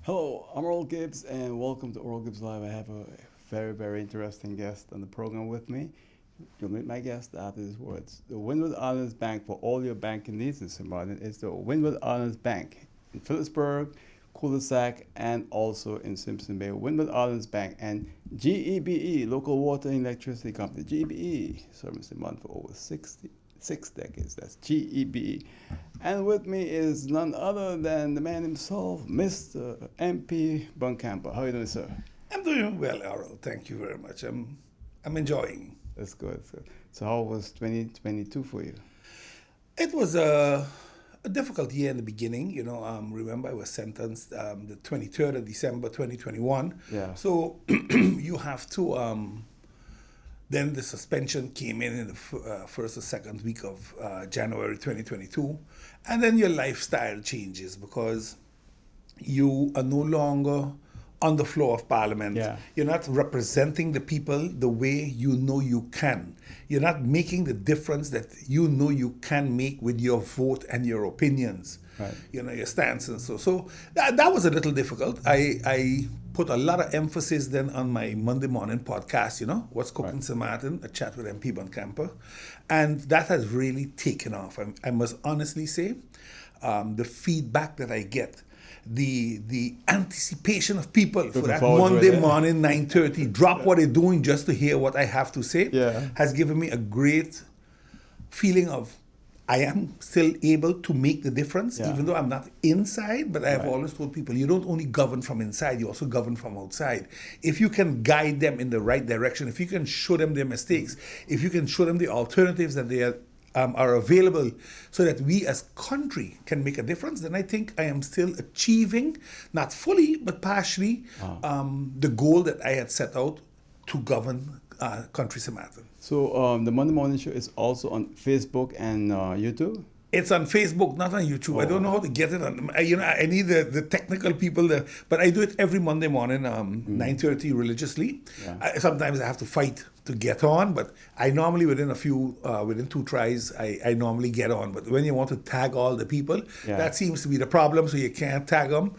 Hello, I'm Earl Gibbs, and welcome to Earl Gibbs Live. I have a very, very interesting guest on the program with me. You'll meet my guest after these words. The Windward Islands Bank for all your banking needs, Mr. Martin, is the Windward Islands Bank in Phillipsburg, Cul-de-sac, and also in Simpson Bay. Windward Islands Bank and GEBE, Local Water and Electricity Company. GEBE served Mr. Martin for over 66 decades. That's GEBE. And with me is none other than the man himself, Mr. MP Buncamper. How are you doing, sir? I'm doing well, Errol. Thank you very much. I'm enjoying. That's good. So how was 2022 for you? It was a difficult year in the beginning. Remember I was sentenced the 23rd of December 2021. Yeah. So you have to. Then the suspension came in the first or second week of January 2022. And then your lifestyle changes because you are no longer on the floor of Parliament. Yeah. You're not representing the people the way you know you can. You're not making the difference that you know you can make with your vote and your opinions. Right. Your stance and so that was a little difficult. I put a lot of emphasis then on my Monday morning podcast, What's Cooking, Sir Maarten, a chat with MP Buncamper. And that has really taken off. I must honestly say, the feedback that I get, the anticipation of people for that Monday morning, 9:30, drop what they're doing just to hear what I have to say, has given me a great feeling of I am still able to make the difference, even though I'm not inside, but I have always told people, you don't only govern from inside, you also govern from outside. If you can guide them in the right direction, if you can show them their mistakes, if you can show them the alternatives that they are available so that we as country can make a difference, then I think I am still achieving, not fully, but partially, the goal that I had set out to govern country Sir Maarten. So the Monday Morning Show is also on Facebook and YouTube? It's on Facebook, not on YouTube. I don't know how to get it on. I need the technical people, but I do it every Monday morning, 9:30 religiously. Yeah. Sometimes I have to fight to get on, but I normally within two tries, I normally get on. But when you want to tag all the people, that seems to be the problem. So you can't tag them,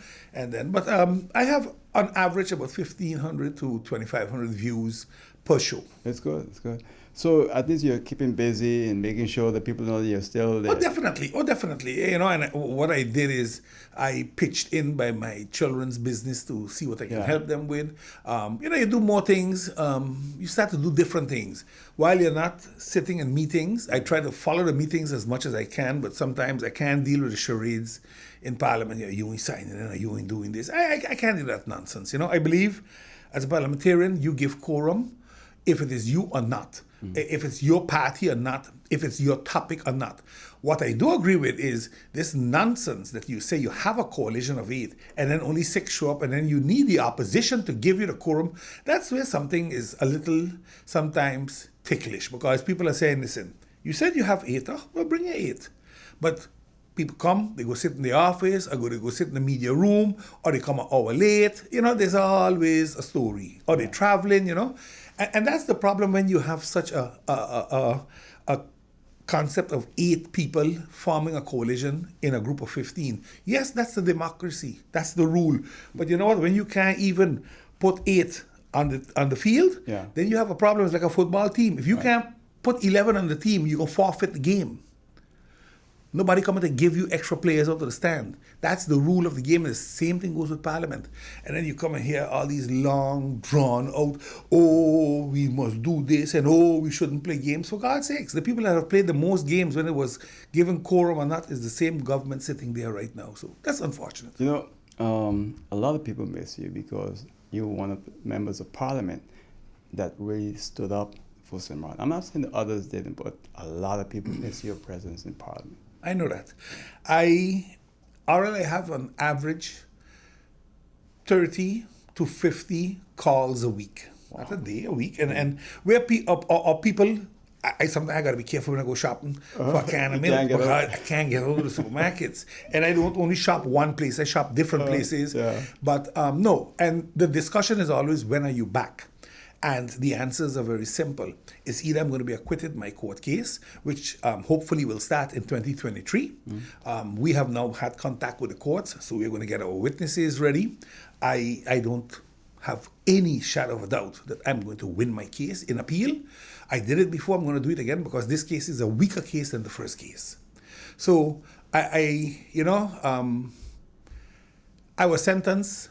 but I have on average about 1,500 to 2,500 views per show. It's good. It's good. So at least you're keeping busy and making sure that people know that you're still there. Oh, definitely. And what I did is I pitched in by my children's business to see what I can help them with. You do more things. You start to do different things. While you're not sitting in meetings, I try to follow the meetings as much as I can, but sometimes I can't deal with the charades in Parliament. You ain't signing in, you ain't doing this. I can't do that nonsense. I believe as a parliamentarian, you give quorum if it is you or not. If it's your party or not, if it's your topic or not. What I do agree with is this nonsense that you say you have a coalition of 8 and then only 6 show up and then you need the opposition to give you the quorum. That's where something is a little sometimes ticklish because people are saying, listen, you said you have 8, well bring your 8. But people come, they go sit in the office, or they go sit in the media room, or they come an hour late. There's always a story. Or they're traveling, And that's the problem when you have such a concept of 8 people forming a coalition in a group of 15. Yes, that's the democracy. That's the rule. But you know what? When you can't even put 8 on the field, then you have a problem. It's like a football team. If you can't put 11 on the team, you're going to forfeit the game. Nobody coming to give you extra players out of the stand. That's the rule of the game. And the same thing goes with Parliament. And then you come and hear all these long, drawn out, oh, we must do this, and oh, we shouldn't play games. For God's sakes, the people that have played the most games when it was given quorum or not is the same government sitting there right now. So that's unfortunate. A lot of people miss you because you were one of the members of Parliament that really stood up for Sir Maarten. I'm not saying the others didn't, but a lot of people miss your presence in Parliament. I know that. I have on average 30 to 50 calls a week. Wow. Not a day, a week. And where people, I sometimes I got to be careful when I go shopping for a can of milk because I can't get out of the supermarkets. And I don't only shop one place, I shop different places. But no, and the discussion is always, when are you back? And the answers are very simple. It's either I'm going to be acquitted in my court case, which hopefully will start in 2023. We have now had contact with the courts, so we're going to get our witnesses ready. I don't have any shadow of a doubt that I'm going to win my case in appeal. I did it before, I'm going to do it again because this case is a weaker case than the first case. So I was sentenced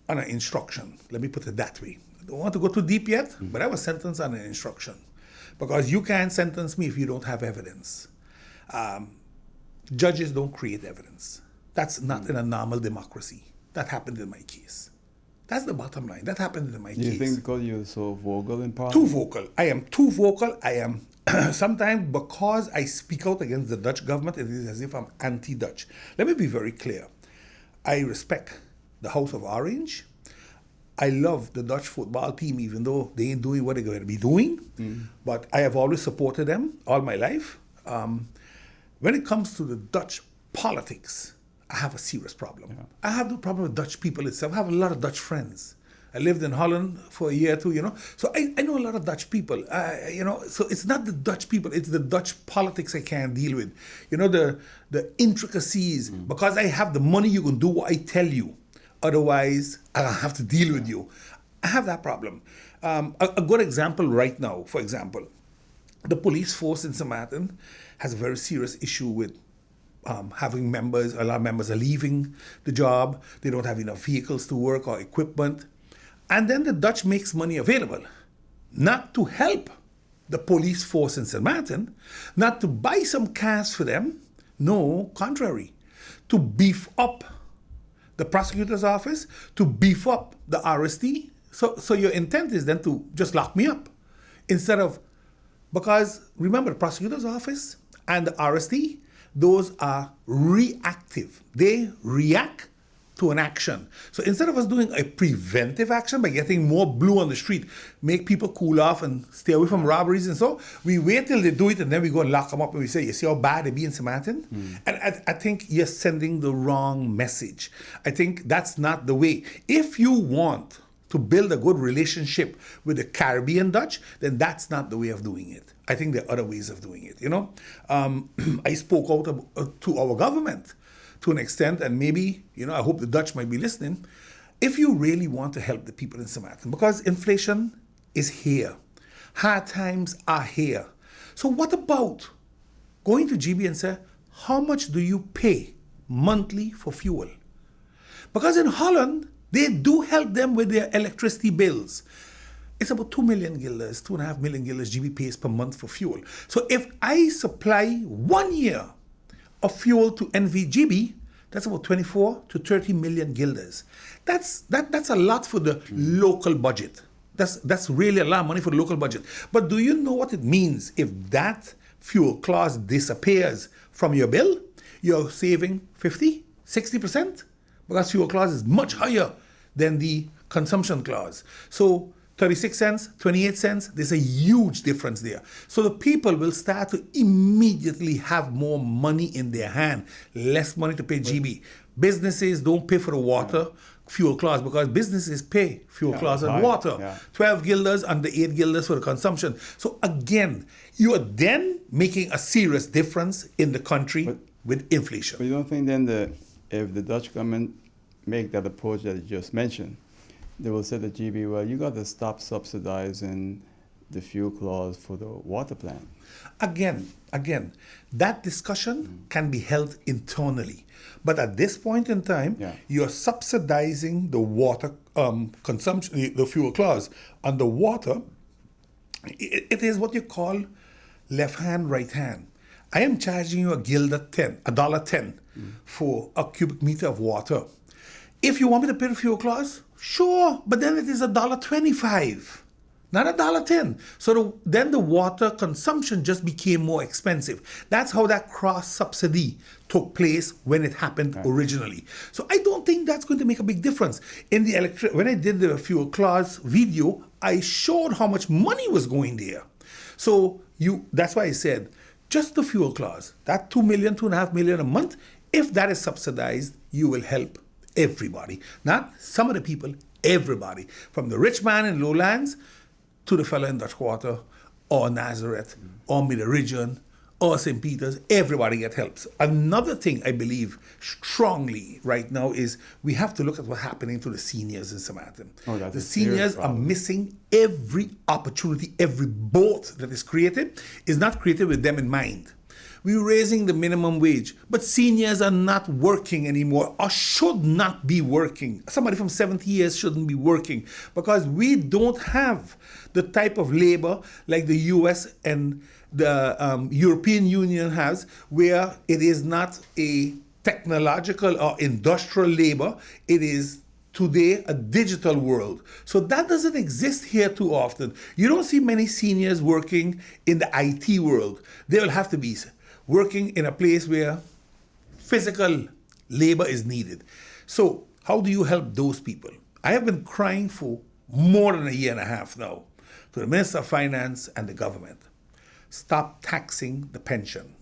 on an instruction. Let me put it that way. I don't want to go too deep yet, but I was sentenced on an instruction because you can't sentence me if you don't have evidence. Judges don't create evidence. That's not in a normal democracy. That happened in my case. That's the bottom line. That happened in my case. Do you think because you're so vocal in Too Parliament? vocal. I am too vocal. I am sometimes because I speak out against the Dutch government, it is as if I'm anti-Dutch. Let me be very clear. I respect the House of Orange. I love the Dutch football team, even though they ain't doing what they're going to be doing. But I have always supported them all my life. When it comes to the Dutch politics, I have a serious problem. Yeah. I have no problem with Dutch people itself. I have a lot of Dutch friends. I lived in Holland for a year or two, So I know a lot of Dutch people, So it's not the Dutch people, it's the Dutch politics I can't deal with. The intricacies. Because I have the money, you can do what I tell you. Otherwise, I'll have to deal with you. I have that problem. A good example right now, for example, the police force in St. Maarten has a very serious issue with having members, a lot of members are leaving the job. They don't have enough vehicles to work or equipment. And then the Dutch makes money available, not to help the police force in St. Maarten, not to buy some cars for them. No, contrary, to beef up the prosecutor's office, to beef up the RST. So your intent is then to just lock me up instead of, because remember the prosecutor's office and the RST, those are reactive. They react to an action. So instead of us doing a preventive action by getting more blue on the street, make people cool off and stay away from robberies and so, we wait till they do it and then we go and lock them up and we say, you see how bad they be in St. Maarten? And I think you're sending the wrong message. I think that's not the way. If you want to build a good relationship with the Caribbean Dutch, then that's not the way of doing it. I think there are other ways of doing it, I spoke out to our government to an extent, and maybe, I hope the Dutch might be listening. If you really want to help the people in St. Maarten, because inflation is here, hard times are here. So what about going to GB and say, how much do you pay monthly for fuel? Because in Holland, they do help them with their electricity bills. It's about 2 million guilders, 2.5 million guilders GB pays per month for fuel. So if I supply 1 year of fuel to NVGB, that's about 24 to 30 million guilders. That's a lot for the local budget. That's really a lot of money for the local budget. But do you know what it means if that fuel clause disappears from your bill? You're saving 50, 60%? Because fuel clause is much higher than the consumption clause. So 36 cents, 28 cents, there's a huge difference there. So the people will start to immediately have more money in their hand, less money to pay GB. Businesses don't pay for the water fuel clause because businesses pay fuel clause and water. 12 guilders under 8 guilders for the consumption. So again, you are then making a serious difference in the country with inflation. But you don't think then if the Dutch government make that approach that you just mentioned, they will say to GB, well, you got to stop subsidizing the fuel clause for the water plant. Again, that discussion can be held internally. But at this point in time, you're subsidizing the water consumption, the fuel clause. On the water, it is what you call left hand, right hand. I am charging you $1.10 for a cubic meter of water. If you want me to pay the fuel clause, sure, but then it is $1.25, not $1.10. So then the water consumption just became more expensive. That's how that cross subsidy took place when it happened originally. So I don't think that's going to make a big difference. In the when I did the fuel clause video, I showed how much money was going there. So that's why I said, just the fuel clause, that 2 million, 2.5 million a month, if that is subsidized, you will help everybody. Not some of the people, everybody, from the rich man in Lowlands to the fellow in Dutch Quarter or Nazareth or Mid-Region or St. Peter's, everybody get helps. Another thing I believe strongly right now is we have to look at what's happening to the seniors in St. Maarten. Oh, that's the a serious seniors are problem. missing every opportunity, every boat that is created is not created with them in mind. We're raising the minimum wage, but seniors are not working anymore or should not be working. Somebody from 70 years shouldn't be working because we don't have the type of labor like the US and the European Union has, where it is not a technological or industrial labor, it is today a digital world. So that doesn't exist here too often. You don't see many seniors working in the IT world. They will have to be working in a place where physical labor is needed. So how do you help those people? I have been crying for more than a year and a half now to the Minister of Finance and the government. Stop taxing the pension.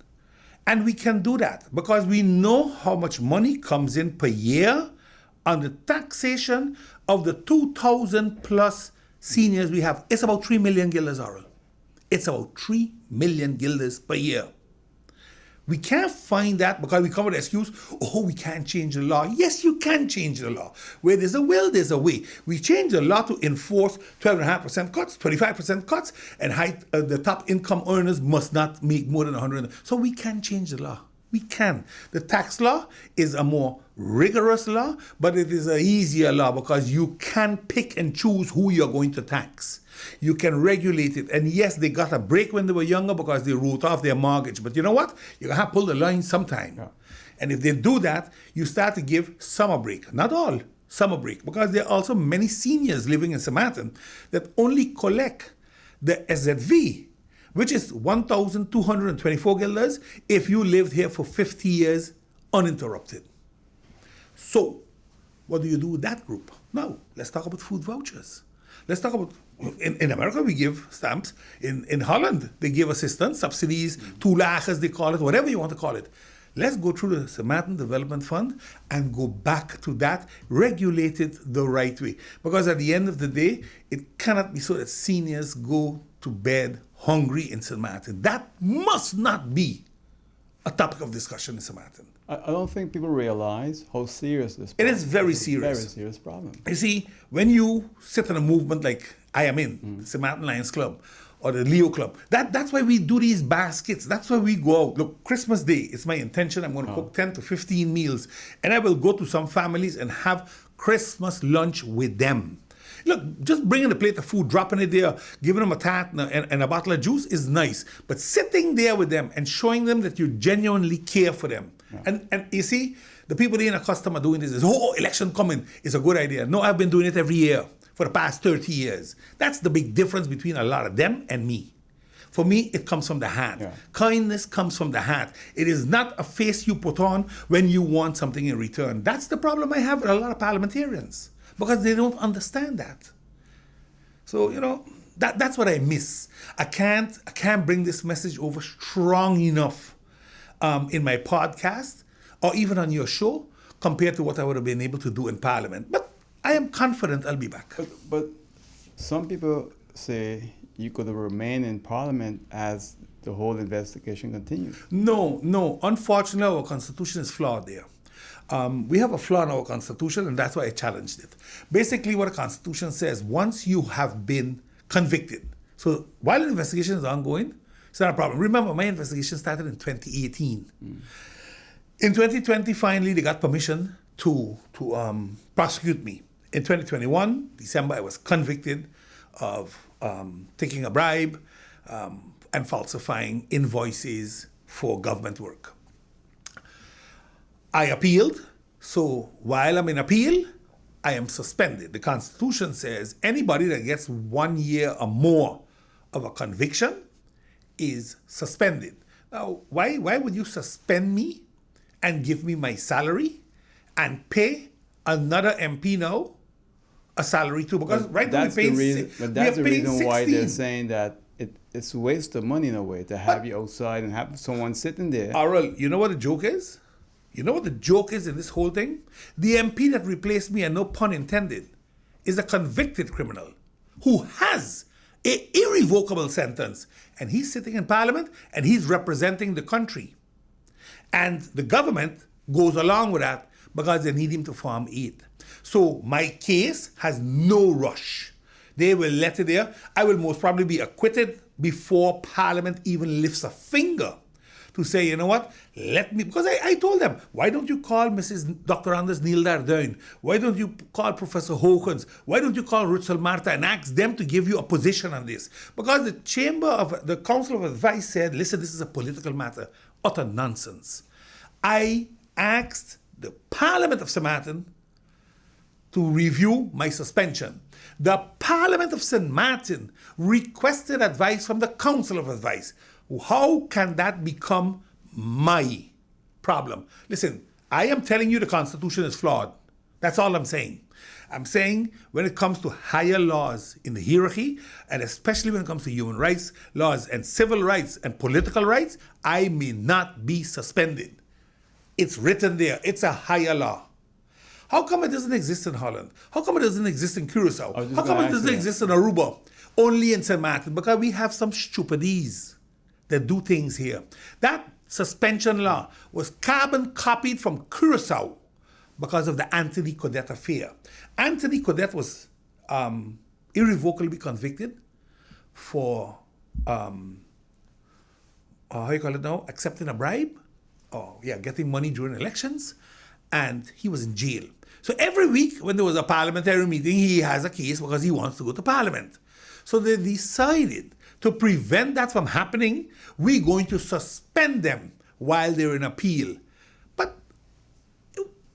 And we can do that because we know how much money comes in per year on the taxation of the 2,000 plus seniors we have. It's about 3 million guilders, Oral. It's about 3 million guilders per year. We can't find that because we come with the excuse, oh, we can't change the law. Yes, you can change the law. Where there's a will, there's a way. We change the law to enforce 12.5% cuts, 25% cuts, and the top income earners must not make more than 100. So we can change the law. We can. The tax law is a more rigorous law, but it is an easier law because you can pick and choose who you're going to tax. You can regulate it. And yes, they got a break when they were younger because they wrote off their mortgage. But you know what? You're going to have to pull the line sometime. Yeah. And if they do that, you start to give some a break. Not all, some a break. Because there are also many seniors living in St. Maarten that only collect the SZV, which is 1,224 guilders if you lived here for 50 years uninterrupted. So, what do you do with that group? Now, let's talk about food vouchers. Let's talk about, in America, we give stamps. In Holland, they give assistance, subsidies, toelages, they call it, whatever you want to call it. Let's go through the St. Maarten Development Fund and go back to that, regulate it the right way. Because at the end of the day, it cannot be so that seniors go to bed hungry in St. Maarten. That must not be a topic of discussion in St. Maarten. I don't think people realize how serious this It problem is very It's a serious. very serious problem. You see, when you sit in a movement like I am in, the St. Maarten Lions Club or the Leo Club, that's why we do these baskets. That's why we go out. Look, Christmas Day, it's my intention. I'm going to cook 10 to 15 meals. And I will go to some families and have Christmas lunch with them. Look, just bringing a plate of food, dropping it there, giving them a tart and a bottle of juice is nice. But sitting there with them and showing them that you genuinely care for them. Yeah. And you see, the people in a customer doing this is, oh, election coming is a good idea. No, I've been doing it every year for the past 30 years. That's the big difference between a lot of them and me. For me, it comes from the heart. Yeah. Kindness comes from the heart. It is not a face you put on when you want something in return. That's the problem I have with a lot of parliamentarians, because they don't understand that. So, you know, that's what I miss. I can't bring this message over strong enough in my podcast or even on your show compared to what I would have been able to do in Parliament. But I am confident I'll be back. But some people say you could remain in Parliament as the whole investigation continues. No. Unfortunately, our Constitution is flawed there. We have a flaw in our Constitution, and that's why I challenged it. Basically, what the Constitution says, once you have been convicted, so while the investigation is ongoing, it's not a problem. Remember, my investigation started in 2018. In 2020, finally, they got permission to prosecute me. In 2021, December, I was convicted of taking a bribe and falsifying invoices for government work. I appealed, so while I'm in appeal, I am suspended. The Constitution says anybody that gets 1 year or more of a conviction is suspended. Now, why would you suspend me and give me my salary and pay another MP now a salary too? Because right now we're paying that's the reason why they're saying that it's a waste of money in a way to have you outside and have someone sitting there. Aurel, you know what the joke is? You know what the joke is in this whole thing? The MP that replaced me, and no pun intended, is a convicted criminal who has an irrevocable sentence, and he's sitting in Parliament and he's representing the country. And the government goes along with that because they need him to Form 8. So my case has no rush. They will let it there. I will most probably be acquitted before Parliament even lifts a finger to say, you know what, let me, because I told them, why don't you call Dr. Anders Neil Darduin? Why don't you call Professor Hawkins? Why don't you call Rutsel Maarten and ask them to give you a position on this? Because the Council of Advice said, listen, this is a political matter. Utter nonsense. I asked the Parliament of St. Maarten to review my suspension. The Parliament of St. Maarten requested advice from the Council of Advice. How can that become my problem? Listen, I am telling you the Constitution is flawed. That's all I'm saying. I'm saying when it comes to higher laws in the hierarchy, and especially when it comes to human rights laws and civil rights and political rights, I may not be suspended. It's written there. It's a higher law. How come it doesn't exist in Holland? How come it doesn't exist in Curacao? How come it doesn't exist in Aruba? Only in St. Maarten? Because we have some stupidies that do things here. That suspension law was carbon copied from Curacao because of the Anthony Codet affair. Anthony Codet was irrevocably convicted for, how you call it now, accepting a bribe? Getting money during elections. And he was in jail. So every week when there was a parliamentary meeting, he has a case because he wants to go to Parliament. So they decided to prevent that from happening, we're going to suspend them while they're in appeal. But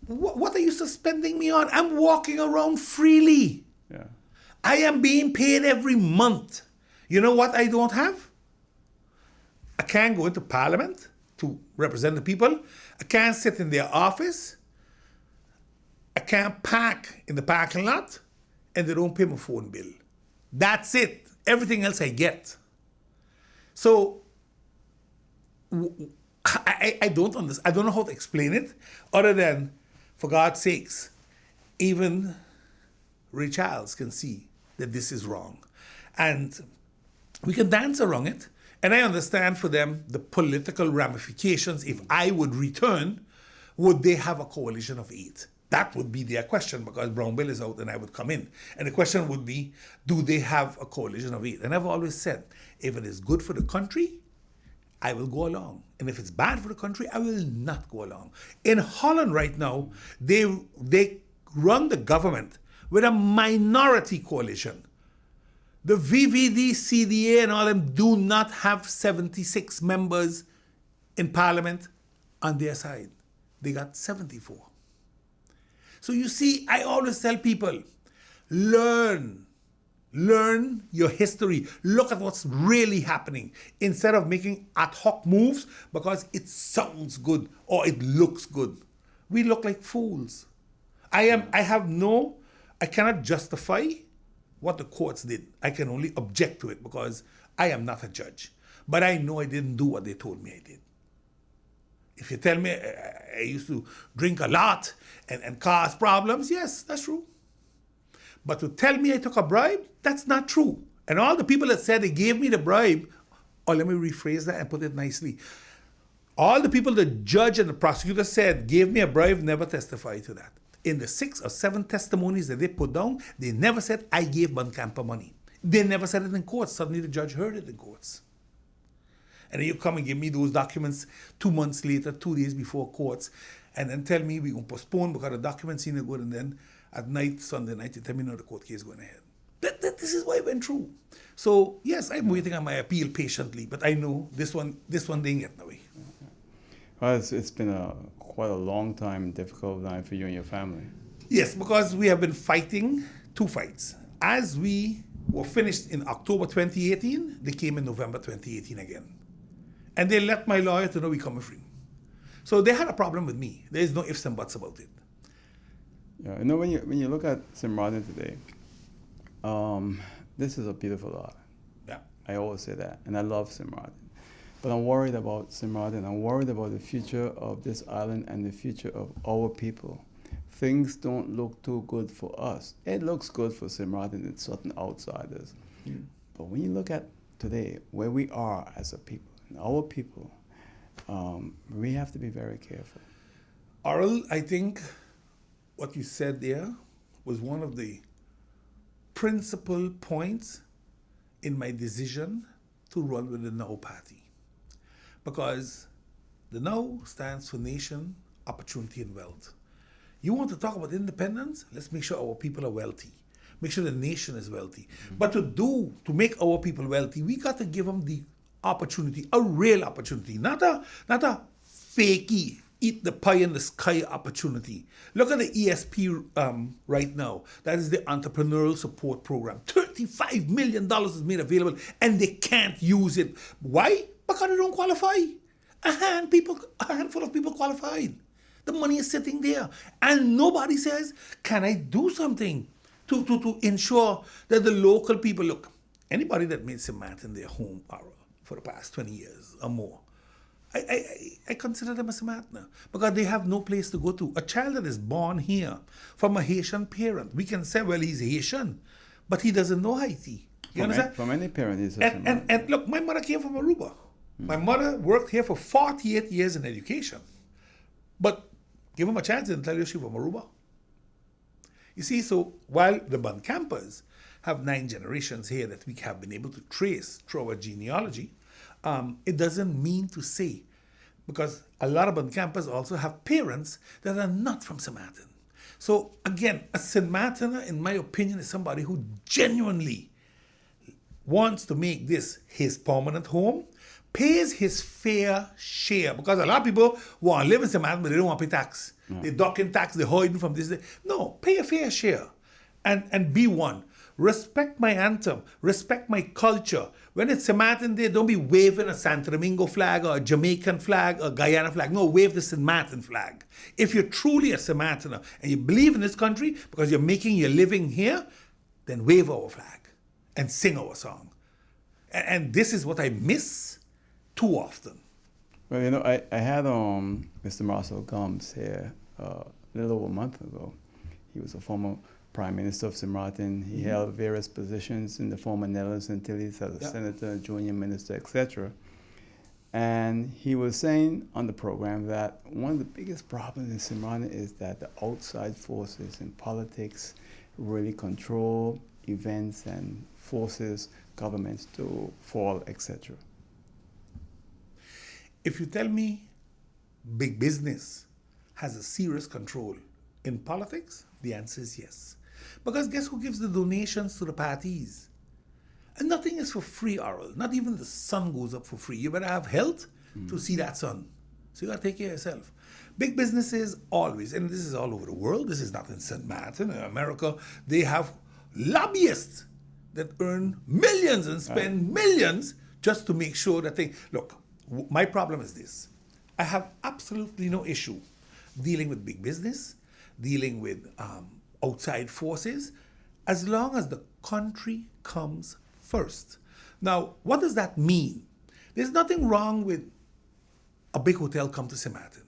what are you suspending me on? I'm walking around freely. Yeah. I am being paid every month. You know what I don't have? I can't go into Parliament to represent the people. I can't sit in their office. I can't park in the parking lot, and they don't pay my phone bill. That's it. Everything else I get. So I don't understand. I don't know how to explain it, other than, for God's sakes, even Ray Charles can see that this is wrong, and we can dance around it. And I understand for them the political ramifications. If I would return, would they have a coalition of 8? That would be their question, because Brown Bill is out and I would come in. And the question would be, do they have a coalition of 8? And I've always said, if it is good for the country, I will go along. And if it's bad for the country, I will not go along. In Holland right now, they run the government with a minority coalition. The VVD, CDA, and all them do not have 76 members in Parliament on their side. They got 74. So you see, I always tell people, learn your history. Look at what's really happening instead of making ad hoc moves because it sounds good or it looks good. We look like fools. I cannot justify what the courts did. I can only object to it because I am not a judge. But I know I didn't do what they told me I did. If you tell me I used to drink a lot and cause problems, yes, that's true. But to tell me I took a bribe, that's not true. And all the people that said they gave me the bribe, or let me rephrase that and put it nicely. All the people the judge and the prosecutor said gave me a bribe never testified to that. In the 6 or 7 testimonies that they put down, they never said I gave Buncamper money. They never said it in courts. Suddenly the judge heard it in courts. And then you come and give me those documents 2 months later, 2 days before courts, and then tell me we're going to postpone because the documents seem good, and then at night, Sunday night, you tell me no, the court case is going ahead. This is what I went through. So, yes, I'm waiting on my appeal patiently, but I know this one didn't get away. Well, it's been quite a long time, difficult time for you and your family. Yes, because we have been fighting 2 fights. As we were finished in October 2018, they came in November 2018 again. And they let my lawyer to know we're coming free. So they had a problem with me. There is no ifs and buts about it. Yeah, you know, when you look at St. Maarten today, this is a beautiful art. Yeah. I always say that, and I love St. Maarten. But I'm worried about St. Maarten. I'm worried about the future of this island and the future of our people. things don't look too good for us. It looks good for St. Maarten and certain outsiders. But when you look at today, where we are as a people, our people, we have to be very careful. Oral, I think what you said there was one of the principal points in my decision to run with the NOW party. Because the NOW stands for Nation, Opportunity, and Wealth. You want to talk about independence? Let's make sure our people are wealthy. Make sure the nation is wealthy. But to make our people wealthy, we got to give them the opportunity, a real opportunity, not a fakey, eat the pie in the sky opportunity. Look at the ESP right now. That is the Entrepreneurial Support Program. $35 million is made available and they can't use it. Why? Because they don't qualify. A handful of people qualified. The money is sitting there. And nobody says, can I do something to ensure that the local people, look, anybody that made St. Maarten their home for the past 20 years or more, I consider them a St. Maartener because they have no place to go to. A child that is born here from a Haitian parent, we can say, well, he's Haitian, but he doesn't know Haiti. You understand? From any parent, he's a St. Maarten. And look, my mother came from Aruba. My mother worked here for 48 years in education. But give him a chance and tell you she's from Aruba. You see, so while the Buncampers have 9 generations here that we have been able to trace through our genealogy, it doesn't mean to say, because a lot of Buncampers also have parents that are not from St. Maarten. So again, a St. Maartener, in my opinion, is somebody who genuinely wants to make this his permanent home, pays his fair share, because a lot of people want to live in St. Maarten, but they don't want to pay tax. They're ducking tax, they're hiding from this. No, pay a fair share and be one. Respect my anthem, respect my culture. When it's St. Maarten Day, don't be waving a Santo Domingo flag or a Jamaican flag or a Guyana flag. No, wave the St. Maarten flag. If you're truly a St. Maartener and you believe in this country because you're making your living here, then wave our flag and sing our song. And this is what I miss too often. Well, you know, I had Mr. Marcel Gomes here a little over a month ago. He was a former Prime Minister of St. Maarten. He held various positions in the former Netherlands Antilles as a senator, junior minister, etc. And he was saying on the program that one of the biggest problems in St. Maarten is that the outside forces in politics really control events and forces governments to fall, etc. If you tell me big business has a serious control in politics, the answer is yes. Because guess who gives the donations to the parties? And nothing is for free, Oral. Not even the sun goes up for free. You better have health to see that sun. So you got to take care of yourself. Big businesses always, and this is all over the world, this is not in St. Maarten, in America, they have lobbyists that earn millions and spend millions just to make sure that they... Look, my problem is this. I have absolutely no issue dealing with big business, dealing with outside forces, as long as the country comes first. Now, what does that mean? There's nothing wrong with a big hotel come to St. Maarten,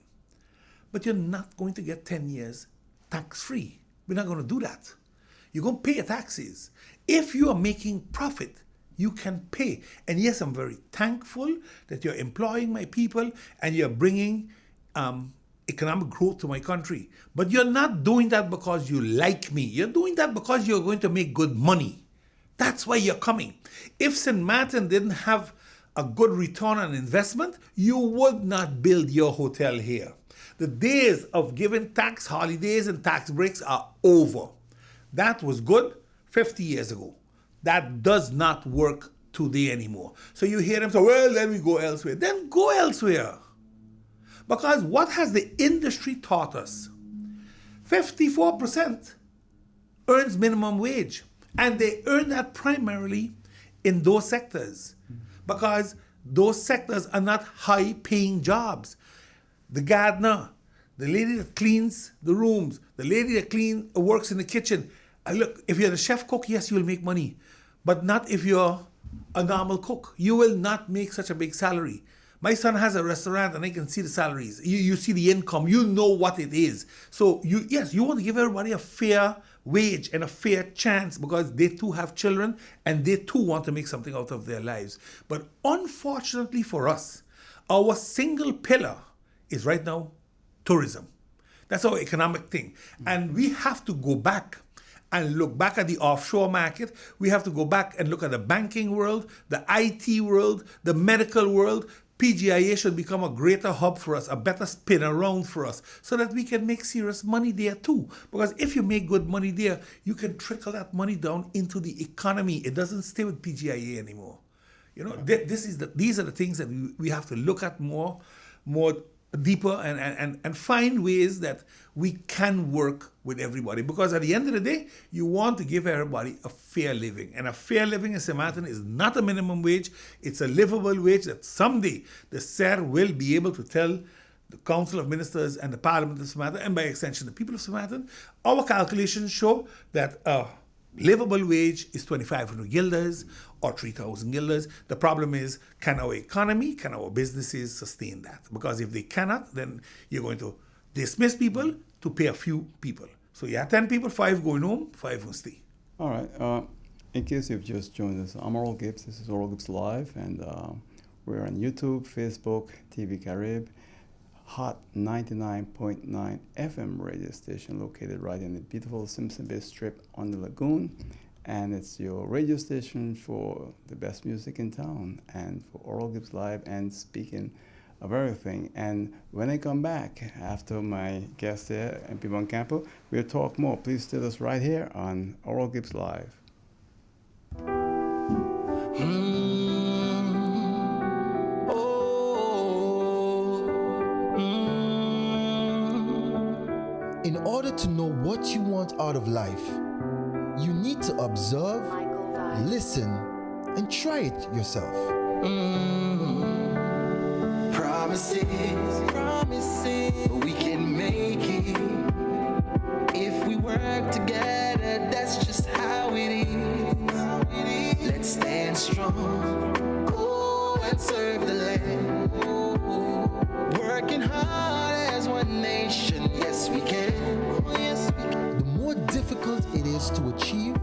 but you're not going to get 10 years tax-free. We're not going to do that. You're going to pay your taxes. If you are making profit, you can pay. And yes, I'm very thankful that you're employing my people and you're bringing economic growth to my country. But you're not doing that because you like me. You're doing that because you're going to make good money. That's why you're coming. If St. Maarten didn't have a good return on investment, you would not build your hotel here. The days of giving tax holidays and tax breaks are over. That was good 50 years ago. That does not work today anymore. So you hear them say, well, then we go elsewhere. Then go elsewhere. Because what has the industry taught us? 54% earns minimum wage. And they earn that primarily in those sectors. Because those sectors are not high-paying jobs. The gardener, the lady that cleans the rooms, the lady that works in the kitchen. Look, if you're the chef cook, yes, you will make money. But not if you're a normal cook. You will not make such a big salary. My son has a restaurant and I can see the salaries. You see the income. You know what it is. So you want to give everybody a fair wage and a fair chance because they too have children and they too want to make something out of their lives. But unfortunately for us, our single pillar is right now tourism. That's our economic thing. And we have to go back and look back at the offshore market. We have to go back and look at the banking world, the IT world, the medical world. PGIA should become a greater hub for us, a better spin around for us, so that we can make serious money there too. Because if you make good money there, you can trickle that money down into the economy. It doesn't stay with PGIA anymore. You know, these are the things that we have to look at more deeper and find ways that we can work with everybody. Because at the end of the day, you want to give everybody a fair living. And a fair living in St. Maarten is not a minimum wage. It's a livable wage that someday the SER will be able to tell the Council of Ministers and the Parliament of St. Maarten, and by extension the people of St. Maarten, our calculations show that livable wage is 2,500 guilders or 3,000 guilders. The problem is, can our economy, can our businesses sustain that? Because if they cannot, then you're going to dismiss people to pay a few people. So you have 10 people, 5 going home, 5 will stay. All right. In case you've just joined us, I'm Oral Gibbs. This is Oral Gibbs Live, and we're on YouTube, Facebook, TV Carib, Hot 99.9 FM radio station located right in the beautiful Simpson Bay Strip on the lagoon. And it's your radio station for the best music in town and for Oral Gibbs Live and speaking of everything. And when I come back after my guest here, MP Buncamper, we'll talk more. Please stay with us right here on Oral Gibbs Live. In order to know what you want out of life, you need to observe, listen, and try it yourself. Promises, we can make it. If we work together, that's just how it is. Let's stand strong, and serve the land. Working hard as one nation, yes we can. The more difficult it is to achieve,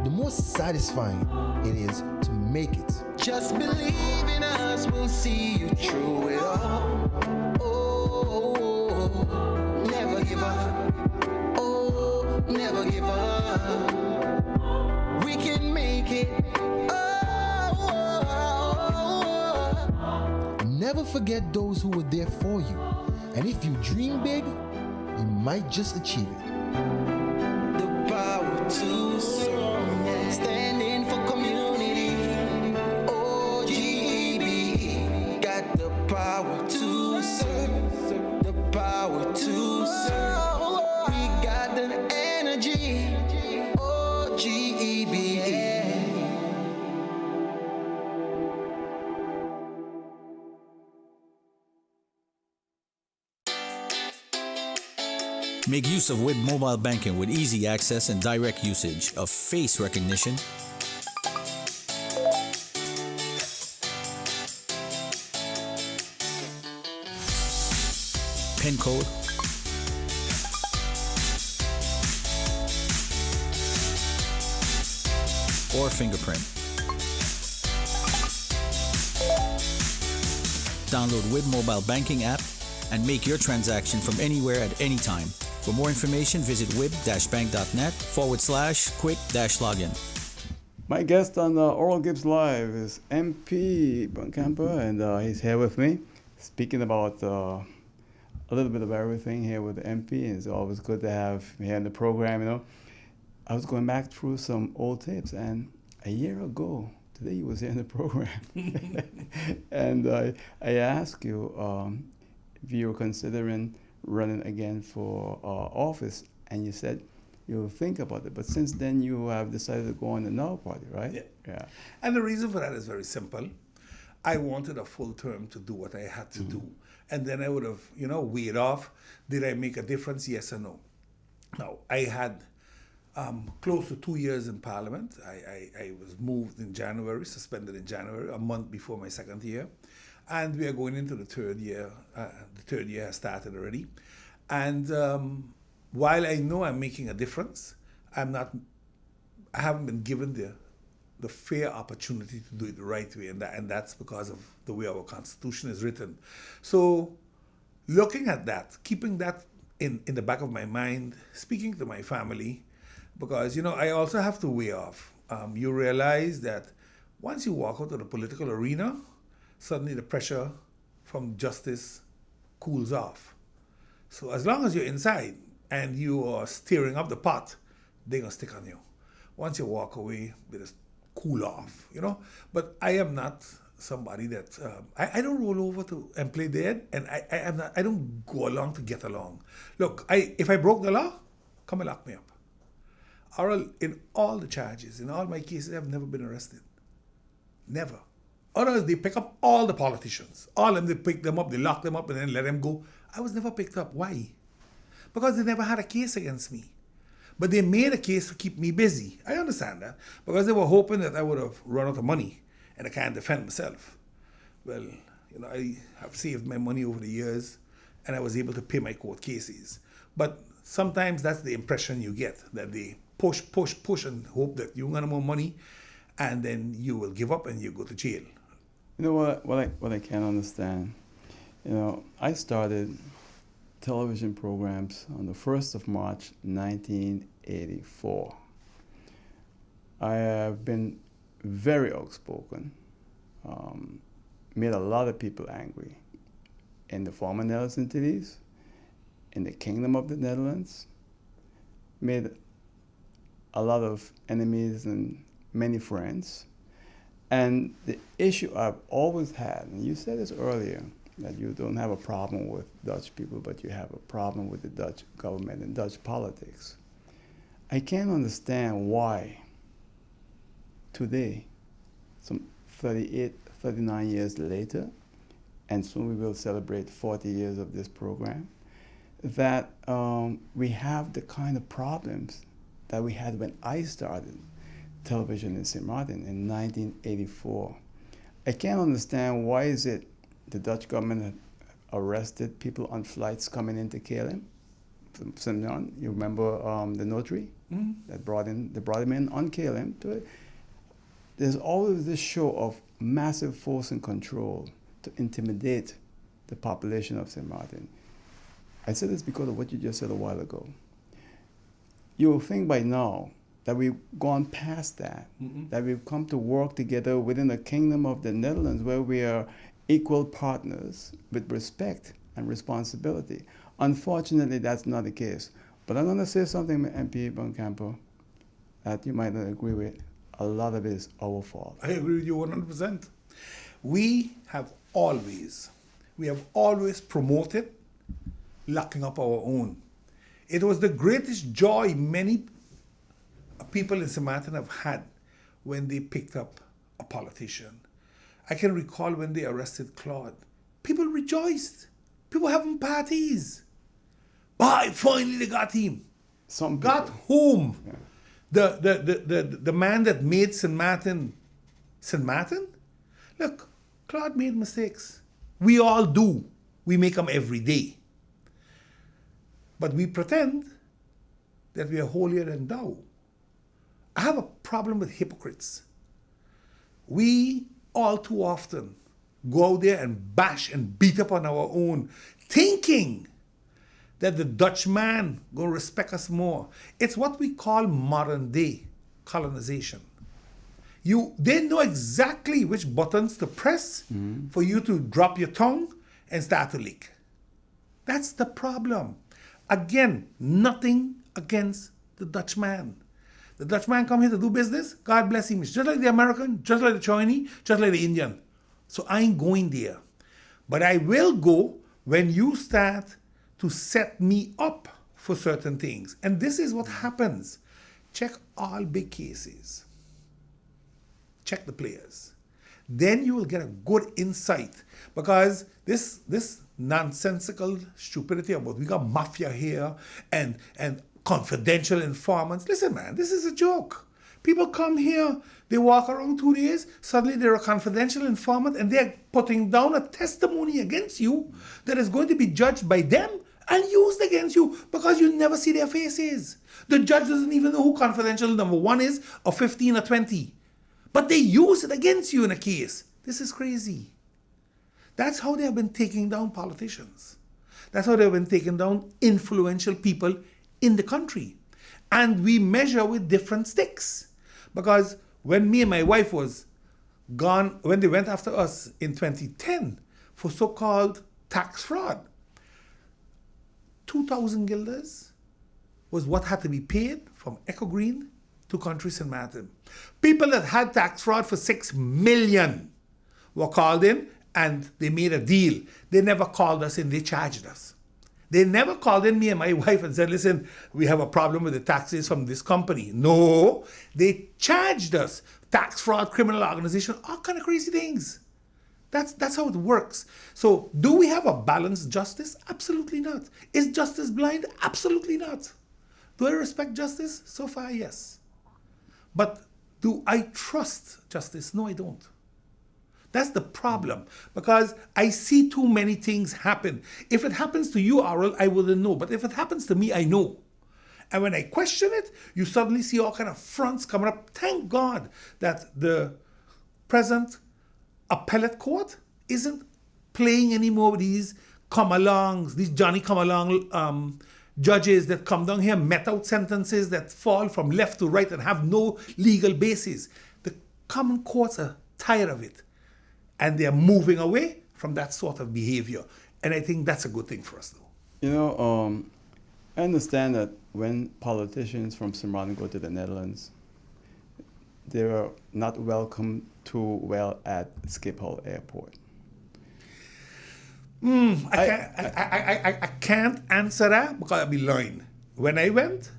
the more satisfying it is to make it. Just believe in us, we'll see you through it all. Oh, never give up. Oh, never give up. We can make it. Never forget those who were there for you. And if you dream big, you might just achieve it. The power to serve, standing for community. OGB got the power to serve, the power to serve. We got the energy. OGB. Make use of WIB mobile banking with easy access and direct usage of face recognition, PIN code, or fingerprint. Download WIB mobile banking app and make your transaction from anywhere at any time. For more information, visit wib-bank.net/quick-login. My guest on Oral Gibbs Live is MP Buncamper, and he's here with me, speaking about a little bit of everything here with the MP. It's always good to have him here in the program, you know. I was going back through some old tapes, and a year ago, today you was here in the program. And I asked you if you were considering running again for office, and you said you'll think about it. But since then, you have decided to go on the Now Party, right? Yeah. And the reason for that is very simple. I wanted a full term to do what I had to do. And then I would have, weighed off, did I make a difference, yes or no? Now, I had close to 2 years in Parliament. I was moved in January, suspended in January, a month before my second year. and we are going into the third year. The third year has started already. And while I know I'm making a difference, I haven't been given the fair opportunity to do it the right way, and that's because of the way our Constitution is written. So looking at that, keeping that in the back of my mind, speaking to my family, because, I also have to weigh off. You realize that once you walk out of the political arena, suddenly the pressure from justice cools off. So as long as you're inside and you are stirring up the pot, they're going to stick on you. Once you walk away, they just cool off, But I am not somebody that, I don't roll over and play dead, and I don't go along to get along. Look, if I broke the law, come and lock me up. Or in all the charges, in all my cases, I've never been arrested. Never. Others, they pick up all the politicians. All of them, they pick them up, they lock them up, and then let them go. I was never picked up. Why? Because they never had a case against me. But they made a case to keep me busy. I understand that. Because they were hoping that I would have run out of money and I can't defend myself. Well, I have saved my money over the years and I was able to pay my court cases. But sometimes that's the impression you get, that they push and hope that you earn more money and then you will give up and you go to jail. You know what I can't understand? I started television programs on the 1st of March, 1984. I have been very outspoken, made a lot of people angry in the former Netherlands Antilles, in the Kingdom of the Netherlands, made a lot of enemies and many friends. And the issue I've always had, and you said this earlier, that you don't have a problem with Dutch people, but you have a problem with the Dutch government and Dutch politics. I can't understand why today, some 38, 39 years later, and soon we will celebrate 40 years of this program, that we have the kind of problems that we had when I started television in St. Maarten in 1984. I can't understand why is it the Dutch government had arrested people on flights coming into KLM from St. John. You remember the notary that brought him in on KLM. There's always this show of massive force and control to intimidate the population of St. Maarten. I said this because of what you just said a while ago. You'll think by now that we've gone past that, that we've come to work together within the Kingdom of the Netherlands where we are equal partners with respect and responsibility. Unfortunately, that's not the case. But I'm going to say something, MP Buncamper, that you might not agree with. A lot of it is our fault. I agree with you 100%. We have always promoted locking up our own. It was the greatest joy many people in St. Maarten have had when they picked up a politician. I can recall when they arrested Claude. People rejoiced. People having parties. Bye, finally they got him. Some got home. Yeah. The man that made St. Maarten St. Maarten? Look, Claude made mistakes. We all do. We make them every day. But we pretend that we are holier than thou. I have a problem with hypocrites. We all too often go out there and bash and beat up on our own, thinking that the Dutch man gonna respect us more. It's what we call modern day colonization. They know exactly which buttons to press for you to drop your tongue and start to leak. That's the problem. Again, nothing against the Dutch man. The Dutch man come here to do business, God bless him. It's just like the American, just like the Chinese, just like the Indian. So I ain't going there. But I will go when you start to set me up for certain things. And this is what happens. Check all big cases. Check the players. Then you will get a good insight. Because this nonsensical stupidity about we got mafia here and confidential informants. Listen, man, this is a joke. People come here, they walk around 2 days, suddenly they're a confidential informant, and they're putting down a testimony against you that is going to be judged by them and used against you because you never see their faces. The judge doesn't even know who confidential number 1 is, or 15 or 20. But they use it against you in a case. This is crazy. That's how they have been taking down politicians. That's how they have been taking down influential people in the country. And we measure with different sticks. Because when me and my wife was gone, when they went after us in 2010 for so-called tax fraud, 2,000 guilders was what had to be paid from Echo Green to Country St. Maarten. People that had tax fraud for 6 million were called in and they made a deal. They never called us in, they charged us. They never called in me and my wife and said, listen, we have a problem with the taxes from this company. No, they charged us. Tax fraud, criminal organization, all kind of crazy things. That's how it works. So do we have a balanced justice? Absolutely not. Is justice blind? Absolutely not. Do I respect justice? So far, yes. But do I trust justice? No, I don't. That's the problem, because I see too many things happen. If it happens to you, Aurel, I wouldn't know. But if it happens to me, I know. And when I question it, you suddenly see all kind of fronts coming up. Thank God that the present appellate court isn't playing anymore with these come-alongs, these Johnny come-along judges that come down here, met out sentences that fall from left to right and have no legal basis. The common courts are tired of it. And they're moving away from that sort of behavior. And I think that's a good thing for us, though. You know, I understand that when politicians from St. Maarten go to the Netherlands, they are not welcome too well at Schiphol Airport. I can't answer that because I'll be lying. When I went,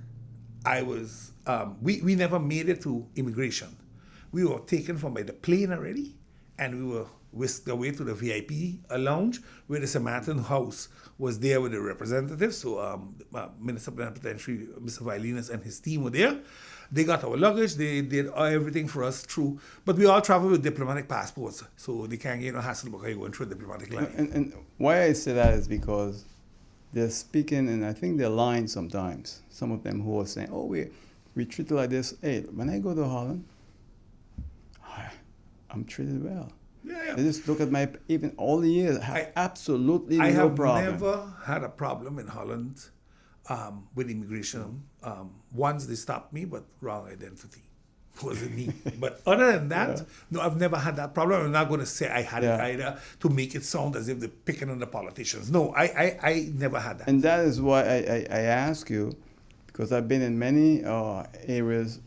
we never made it to immigration. We were taken from by the plane already, and we were whisked away to the VIP lounge where the St. Maarten House was there with the representatives. So Minister Plenipotentiary, Mr. Violinus and his team were there. They got our luggage, they did everything for us through. But we all travel with diplomatic passports, so they can't get no hassle because you're going through a diplomatic line. And why I say that is because they're speaking, and I think they're lying sometimes. Some of them who are saying, oh, we treat it like this. Hey, when I go to Holland, I'm treated well. Yeah. They just look at even all the years, absolutely no problem. I have never had a problem in Holland with immigration. Once they stopped me, but wrong identity. Wasn't me. But other than that, no, I've never had that problem. I'm not going to say I had it either to make it sound as if they're picking on the politicians. No, I never had that. And that is why I ask you, because I've been in many areas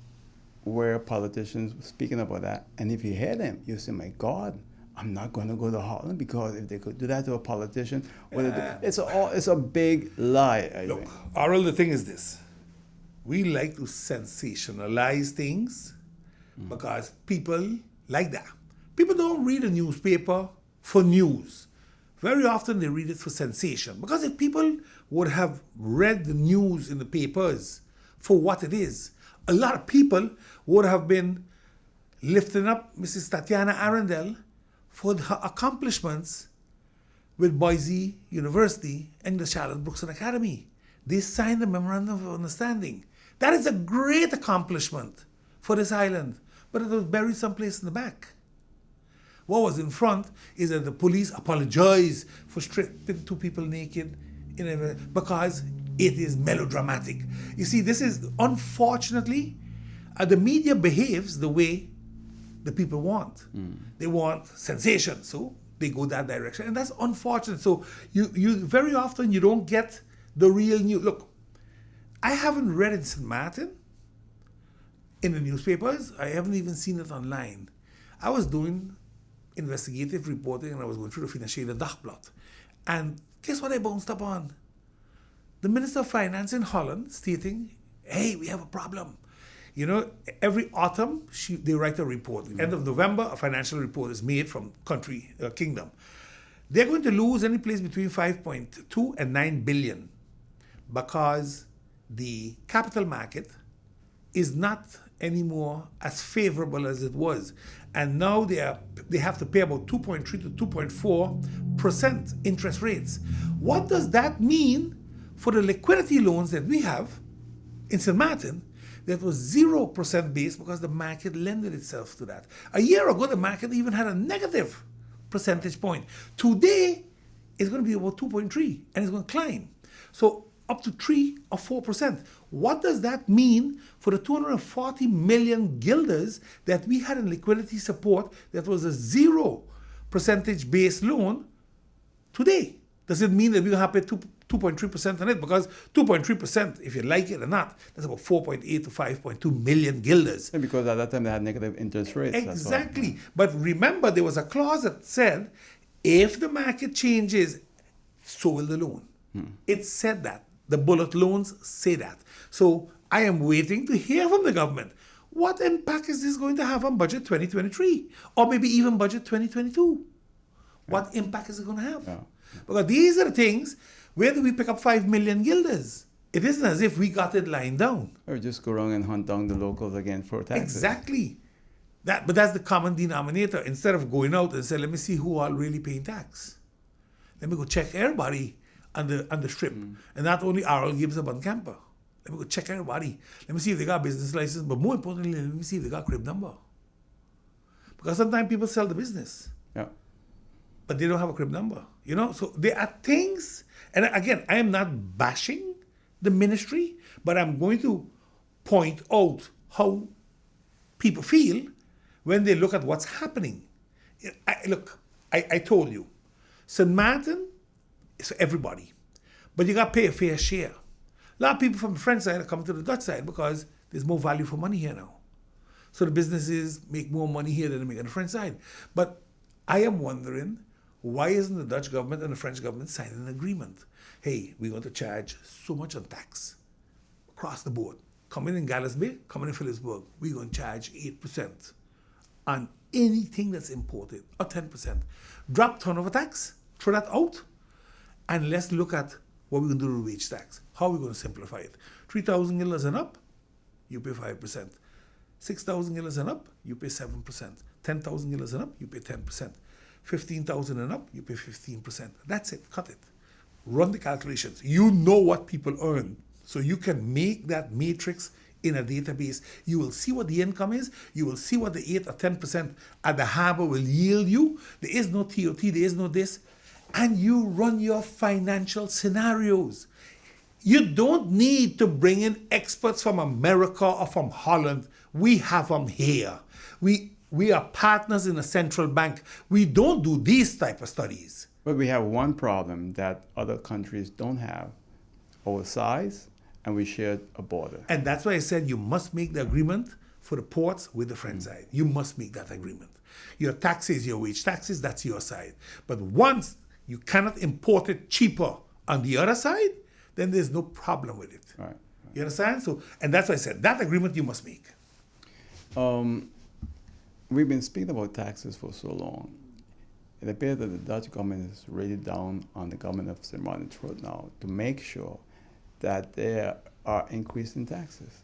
where politicians were speaking about that, and if you hear them, you say, my God, I'm not going to go to Holland, because if they could do that to a politician, it's a big lie. Look, Aurel, the thing is this. We like to sensationalize things because people like that. People don't read a newspaper for news. Very often they read it for sensation. Because if people would have read the news in the papers for what it is, a lot of people would have been lifting up Mrs. Tatiana Arundel for her accomplishments with Boise University and the Charlotte Brookson Academy. They signed a memorandum of understanding. That is a great accomplishment for this island, but it was buried someplace in the back. What was in front is that the police apologized for stripping 2 people naked because it is melodramatic. You see, this is, unfortunately, the media behaves the way the people want. They want sensation, so they go that direction, and that's unfortunate. So you very often you don't get the real news. Look, I haven't read in St. Maarten in the newspapers. I haven't even seen it online. I was doing investigative reporting, and I was going through the Financiële Dagblad. And guess what I bounced up on? The Minister of Finance in Holland stating, hey, we have a problem. You know, every autumn, they write a report. End of November, a financial report is made from kingdom. They're going to lose any place between 5.2 and 9 billion because the capital market is not anymore as favorable as it was. And now they have to pay about 2.3 to 2.4% interest rates. What does that mean for the liquidity loans that we have in St. Maarten that was 0% based because the market lended itself to that? A year ago, the market even had a negative percentage point. Today, it's going to be about 2.3 and it's going to climb. So up to 3 or 4%. What does that mean for the 240 million guilders that we had in liquidity support that was a 0% based loan today? Does it mean that we're going to have to pay 2.3% on it? Because 2.3%, if you like it or not, that's about 4.8 to 5.2 million guilders. And because at that time they had negative interest rates. Exactly. But remember, there was a clause that said, if the market changes, so will the loan. It said that. The bullet loans say that. So I am waiting to hear from the government. What impact is this going to have on budget 2023? Or maybe even budget 2022? What impact is it going to have? Yeah. Because these are the things, where do we pick up 5 million guilders? It isn't as if we got it lying down. Or just go around and hunt down the locals again for taxes. Exactly. But that's the common denominator. Instead of going out and say, let me see who are really paying tax. Let me go check everybody on the strip. And not only R.L. Gibbs and Buncamper. Let me go check everybody. Let me see if they got a business license. But more importantly, let me see if they got a crib number. Because sometimes people sell the business, Yeah. but they don't have a crib number. So there are things, and again, I am not bashing the ministry, but I'm going to point out how people feel when they look at what's happening. I told you, St. Maarten is for everybody, but you got to pay a fair share. A lot of people from the French side are coming to the Dutch side because there's more value for money here now. So the businesses make more money here than they make on the French side. But I am wondering, why isn't the Dutch government and the French government signing an agreement? Hey, we're going to charge so much on tax across the board. Coming in Galles Bay, coming in Phillipsburg, we're going to charge 8% on anything that's imported, or 10%. Drop turnover tax, throw that out, and let's look at what we're going to do with wage tax. How are we going to simplify it? 3,000 guilders and up, you pay 5%. 6,000 guilders and up, you pay 7%. 10,000 guilders and up, you pay 10%. 15,000 and up, you pay 15%. That's it, cut it. Run the calculations. You know what people earn. So you can make that matrix in a database. You will see what the income is. You will see what the 8 or 10% at the harbor will yield you. There is no TOT, there is no this. And you run your financial scenarios. You don't need to bring in experts from America or from Holland. We have them here. We are partners in a central bank. We don't do these type of studies. But we have one problem that other countries don't have: our size, and we share a border. And that's why I said you must make the agreement for the ports with the French side. You must make that agreement. Your taxes, your wage taxes, that's your side. But once you cannot import it cheaper on the other side, then there's no problem with it. Right. You understand? So, and that's why I said that agreement you must make. We've been speaking about taxes for so long. It appears that the Dutch government is really down on the government of St. Maarten's throat now to make sure that there are increasing taxes.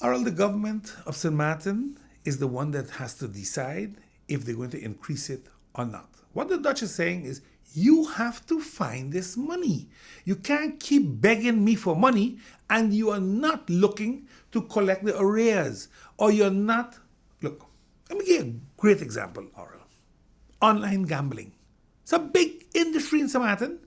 The government of St. Maarten is the one that has to decide if they're going to increase it or not. What the Dutch is saying is, you have to find this money. You can't keep begging me for money and you are not looking to collect the arrears, or you're not. Look, let me give you a great example, Aurel. Online gambling. It's a big industry in St. Maarten.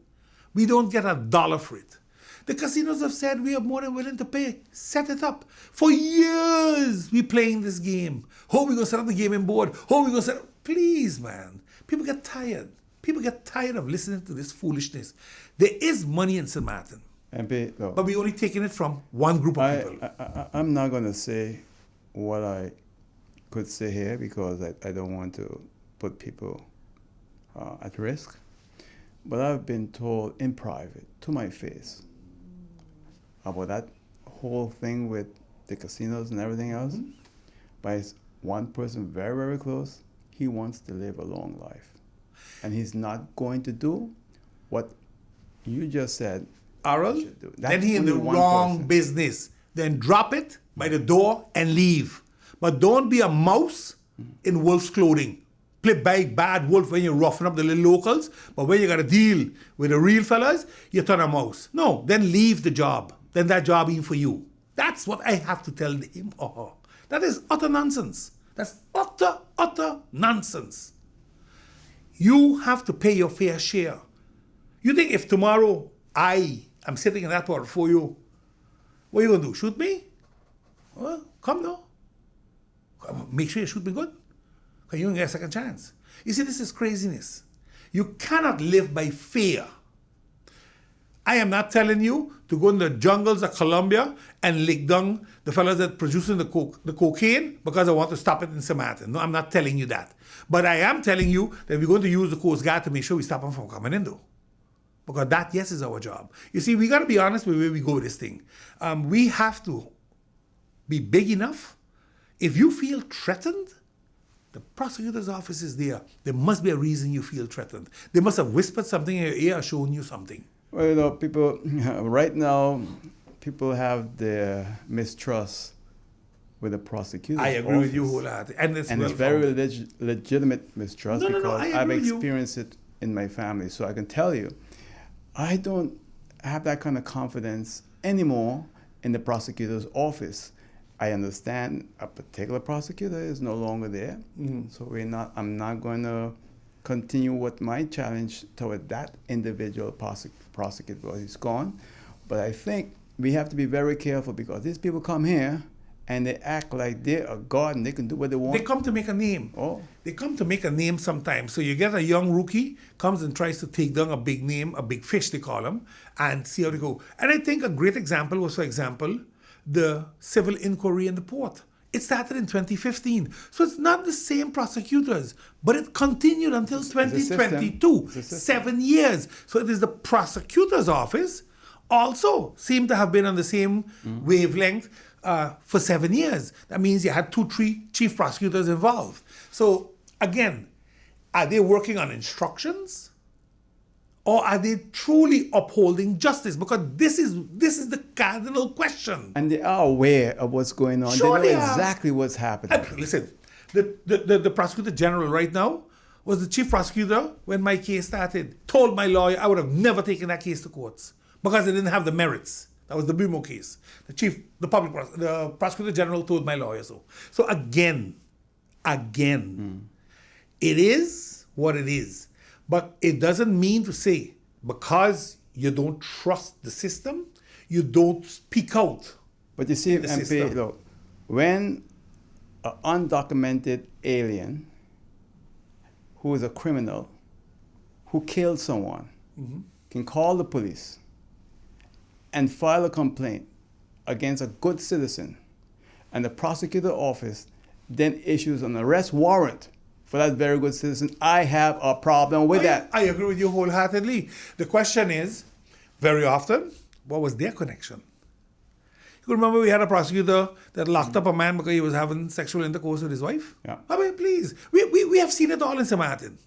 We don't get $1 for it. The casinos have said we are more than willing to pay. Set it up. For years, we're playing this game. How are we going to set up the gaming board? How are we going to set up? Please, man. People get tired. People get tired of listening to this foolishness. There is money in St. Maarten. But we're only taking it from one group of people. I'm not going to say what I could say here because I don't want to put people at risk. But I've been told in private, to my face, about that whole thing with the casinos and everything else, by one person very, very close. He wants to live a long life. And he's not going to do what you just said. Aurel, then he's in the wrong business. Then drop it by the door and leave. But don't be a mouse in wolf's clothing. Play bad wolf when you're roughing up the little locals, but when you got to deal with the real fellas, you turn a mouse. No, then leave the job. Then that job ain't for you. That's what I have to tell him or her. That is utter nonsense. That's utter nonsense. You have to pay your fair share. You think if tomorrow I am sitting in that part for you, what are you going to do? Shoot me? Well, come now. Make sure you shoot me good. Because you don't get a second chance. You see, this is craziness. You cannot live by fear. I am not telling you to go in the jungles of Colombia and lick down the fellas that producing the cocaine because I want to stop it in St. Maarten. No, I'm not telling you that. But I am telling you that we're going to use the Coast Guard to make sure we stop them from coming in, though. Because that, yes, is our job. You see, we got to be honest with where we go with this thing. We have to be big enough. If you feel threatened, the prosecutor's office is there. There must be a reason you feel threatened. They must have whispered something in your ear or shown you something. Well, you know, people, right now, people have their mistrust with the prosecutor's I agree with you office. wholeheartedly. And it's very legitimate mistrust because I I've agree with you. experienced it in my family. So I can tell you, I don't have that kind of confidence anymore in the prosecutor's office. I understand a particular prosecutor is no longer there, so I'm not going to continue with my challenge toward that individual prosecutor because he's gone. But I think we have to be very careful because these people come here and they act like they're a god and they can do what they want. They come to make a name. Oh. They come to make a name sometimes. So you get a young rookie, comes and tries to take down a big name, a big fish they call him, and see how they go. And I think a great example was, for example, the civil inquiry in the port. It started in 2015. So it's not the same prosecutors, but it continued until 2022. 7 years. So it is the prosecutor's office also seemed to have been on the same wavelength for 7 years. That means you had 2-3 chief prosecutors involved. So again, are they working on instructions? Or are they truly upholding justice? Because this is the cardinal question. And they are aware of what's going on. Sure they know they are. exactly what's happening. Listen, the prosecutor general right now was the chief prosecutor when my case started. Told my lawyer I would have never taken that case to courts because it didn't have the merits. That was the BMO case. The prosecutor general told my lawyer so. So again, it is what it is. But it doesn't mean to say because you don't trust the system, you don't speak out. But you see, the MP, system. look, when an undocumented alien who is a criminal, who killed someone, can call the police and file a complaint against a good citizen, and the prosecutor office then issues an arrest warrant for that very good citizen, I have a problem with that. I agree with you wholeheartedly. The question is, very often, what was their connection? You remember we had a prosecutor that locked up a man because he was having sexual intercourse with his wife? Yeah. I mean, please. We have seen it all in St. Maarten.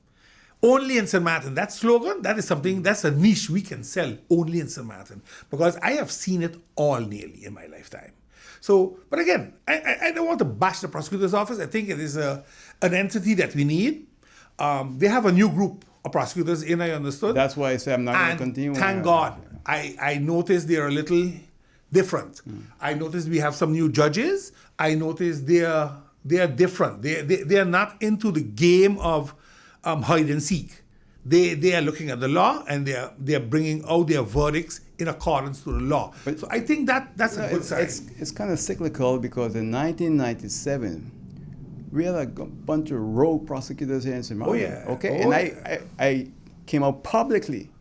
Only in St. Maarten. That slogan, that is something, that's a niche we can sell only in St. Maarten. Because I have seen it all nearly in my lifetime. So, but again, I don't want to bash the prosecutor's office. I think it is an entity that we need. They have a new group of prosecutors in, I understood. That's why I say I'm not going to continue. Thank God. I noticed they're a little different. I noticed we have some new judges. I noticed they're different. They are not into the game of hide and seek. They are looking at the law and they are bringing out their verdicts in accordance to the law. But so I think that's a good sign. It's kind of cyclical because in 1997, we had a bunch of rogue prosecutors here in St. Maarten. Oh, yeah. Okay, Oh, and I came out publicly,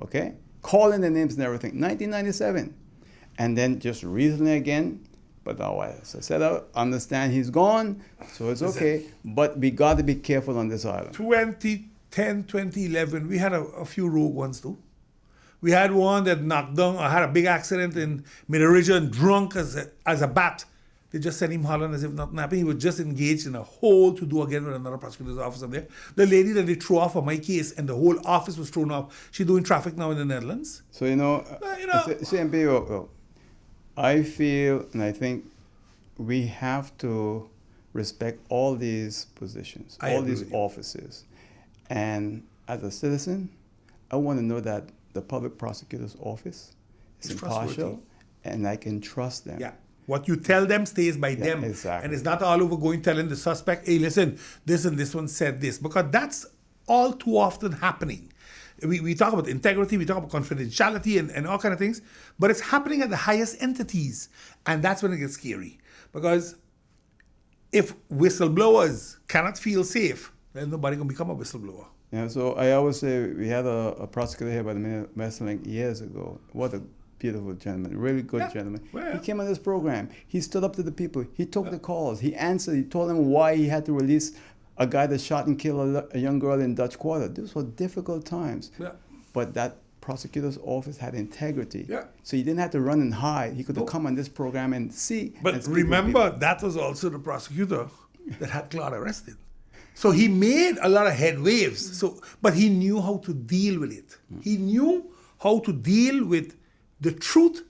okay, calling their names and everything, 1997. And then just recently again, but now, as I said, I understand he's gone, so it's okay. But we got to be careful on this island. 2010, 2011, we had a few rogue ones too. We had one that knocked down, or had a big accident in Mid-Region, drunk as a bat. They just sent him Holland as if nothing happened. He was just engaged in a whole to-do again with another prosecutor's office up there. The lady that they threw off of my case and the whole office was thrown off, she's doing traffic now in the Netherlands. So, CMP, I feel and I think we have to respect all these positions, I all agree these with you. offices. And as a citizen, I want to know that the public prosecutor's office is It's impartial trustworthy. and I can trust them. Yeah. What you tell them stays by them. exactly. And it's not all over going telling the suspect, hey, listen, this and this one said this. Because that's all too often happening. We talk about integrity, we talk about confidentiality and all kind of things, but it's happening at the highest entities. And that's when it gets scary. Because if whistleblowers cannot feel safe, then nobody can become a whistleblower. Yeah, so I always say we had a prosecutor here by the name of Messeling years ago. What a beautiful gentleman, really good Yeah, gentleman. well, He came on this program. He stood up to the people. He took the calls. He answered. He told them why he had to release a guy that shot and killed a young girl in Dutch Quarter. These were difficult times. Yeah. But that prosecutor's office had integrity. Yeah. So he didn't have to run and hide. He could have No. come on this program and see. But and speak with remember, people. that was also the prosecutor that had Claude arrested. So he made a lot of head waves. But he knew how to deal with it. He knew how to deal with the truth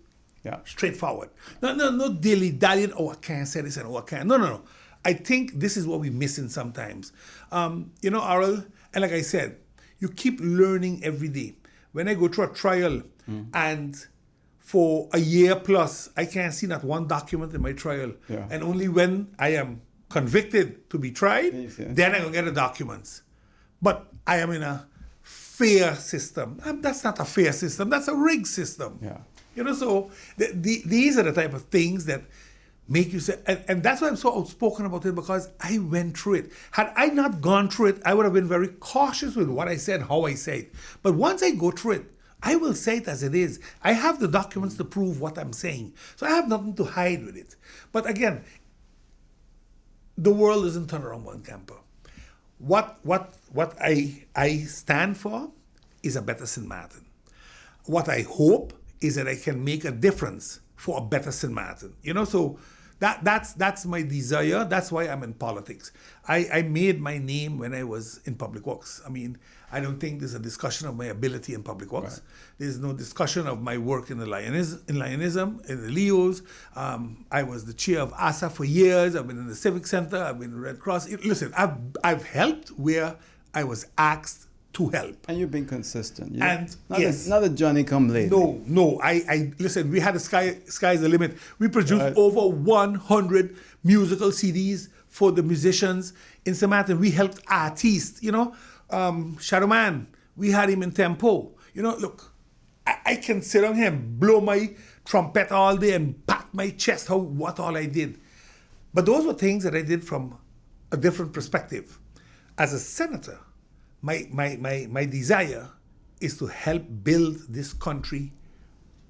Yeah. straightforward. No dilly-dallying, oh, I can't say this and oh, I can't. No. I think this is what we're missing sometimes. Aurel, and like I said, you keep learning every day. When I go through a trial and for a year plus, I can't see not one document in my trial. Yeah. And only when I am convicted to be tried, Yes, yes. then I can get the documents. But I am in a fair system. That's not a fair system. That's a rigged system. Yeah. So these are the type of things that make you say, and that's why I'm so outspoken about it, because I went through it. Had I not gone through it, I would have been very cautious with what I said, how I say it. But once I go through it, I will say it as it is. I have the documents to prove what I'm saying. So I have nothing to hide with it. But again, the world isn't turned around Buncamper. What I stand for is a better St. Maarten. What I hope is that I can make a difference for a better St. Maarten. So that's my desire. That's why I'm in politics. I made my name when I was in public works. I don't think there's a discussion of my ability in public works. Right. There's no discussion of my work in the Lionism, in the Leos. I was the chair of ASA for years. I've been in the Civic Center. I've been in Red Cross. Listen, I've helped where I was asked to help. And you've been consistent. Not a Johnny come late. No. I listen. We had the sky's the limit. We produced over 100 musical CDs for the musicians in St. Maarten. We helped artists. Shadow Man. We had him in Tempo. Look, I can sit down here and blow my trumpet all day and pat my chest what all I did. But those were things that I did from a different perspective. As a senator, my desire is to help build this country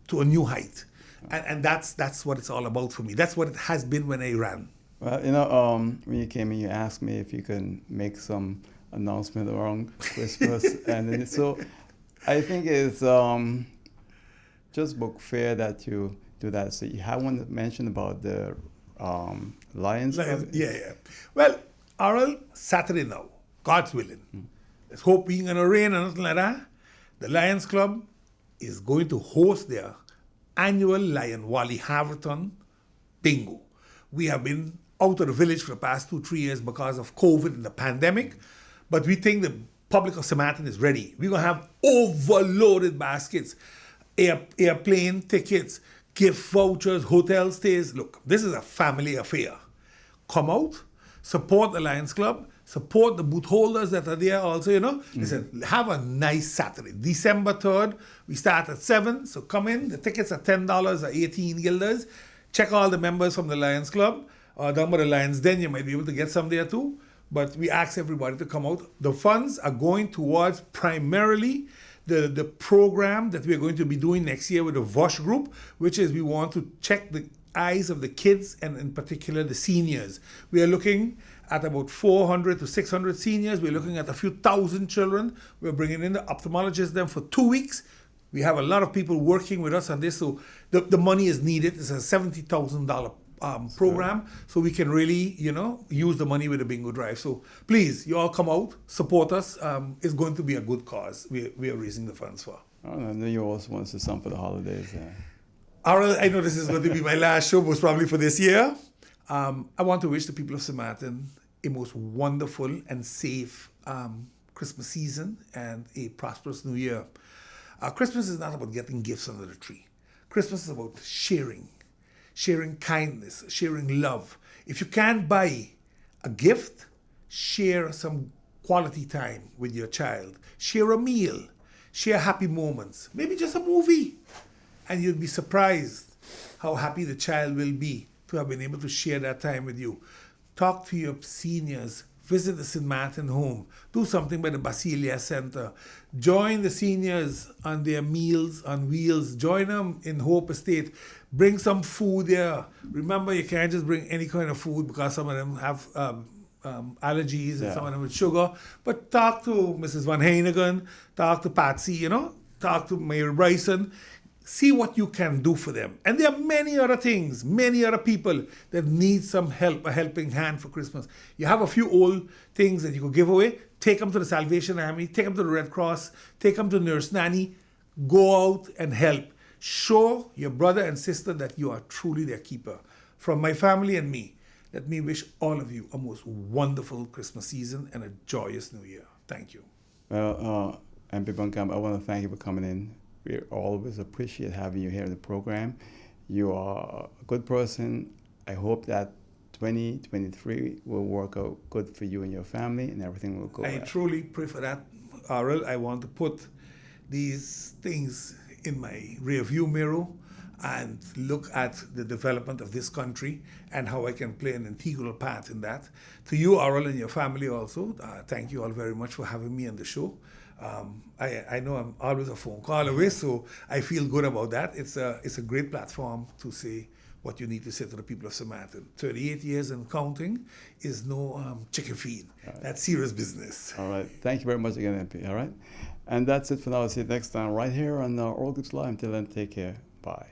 to a new height. And that's what it's all about for me. That's what it has been when I ran. Well, when you came in, you asked me if you can make some announcement around Christmas. And then, so I think it's just book fair that you do that. So you have one that mentioned about the Lions Club? Yeah. Well, Aurel, Saturday now, God's willing. Let's hope we ain't gonna rain or nothing like that. The Lions Club is going to host their annual Lion Wally Haverton bingo. We have been out of the village for the past 2-3 years because of COVID and the pandemic, but we think the public of St. Maarten is ready. We're gonna have overloaded baskets, airplane tickets, gift vouchers, hotel stays. Look, this is a family affair. Come out, support the Lions Club, support the booth holders that are there also, Listen, have a nice Saturday. December 3rd, we start at 7, so come in. The tickets are $10 or 18 guilders. Check all the members from the Lions Club. Down by the Lions Den, you might be able to get some there too. But we ask everybody to come out. The funds are going towards primarily the program that we're going to be doing next year with the VOSH group, which is we want to check the eyes of the kids and in particular the seniors. We are looking at about 400 to 600 seniors. We're looking at a few thousand children. We're bringing in the ophthalmologists them for 2 weeks. We have a lot of people working with us on this, so the money is needed. It's a $70,000 program, so we can really, use the money with the bingo drive. So please, you all come out, support us. It's going to be a good cause we are raising the funds for. I know you also want to say something for the holidays. Aurel, I know this is going to be my last show, most probably for this year. I want to wish the people of St. Maarten a most wonderful and safe Christmas season and a prosperous New Year. Christmas is not about getting gifts under the tree. Christmas is about sharing kindness, sharing love. If you can't buy a gift, share some quality time with your child. Share a meal. Share happy moments. Maybe just a movie. And you'll be surprised how happy the child will be to have been able to share that time with you. Talk to your seniors. Visit the St. Maarten home. Do something by the Basilia Center. Join the seniors on their meals on wheels. Join them in Hope Estate. Bring some food there. Remember, you can't just bring any kind of food because some of them have allergies and some of them with sugar. But talk to Mrs. Van Heinigen. Talk to Patsy, talk to Mayor Bryson. See what you can do for them. And there are many other things, many other people that need some help, a helping hand for Christmas. You have a few old things that you could give away. Take them to the Salvation Army. Take them to the Red Cross. Take them to Nurse Nanny. Go out and help. Show your brother and sister that you are truly their keeper. From my family and me, let me wish all of you a most wonderful Christmas season and a joyous New Year. Thank you. Well, MP Buncamper, I want to thank you for coming in. We always appreciate having you here in the program. You are a good person. I hope that 2023 will work out good for you and your family and everything will go well. I truly pray for that, Arel. I want to put these things in my rearview mirror and look at the development of this country and how I can play an integral part in that. To you, Arel, and your family also, thank you all very much for having me on the show. I know I'm always a phone call away, so I feel good about that. It's a great platform to say what you need to say to the people of St. Maarten. 38 years and counting is no chicken feed. Right. That's serious business. All right. Thank you very much again, MP. All right. And that's it for now. I'll see you next time right here on All Goods Live. Until then, take care. Bye.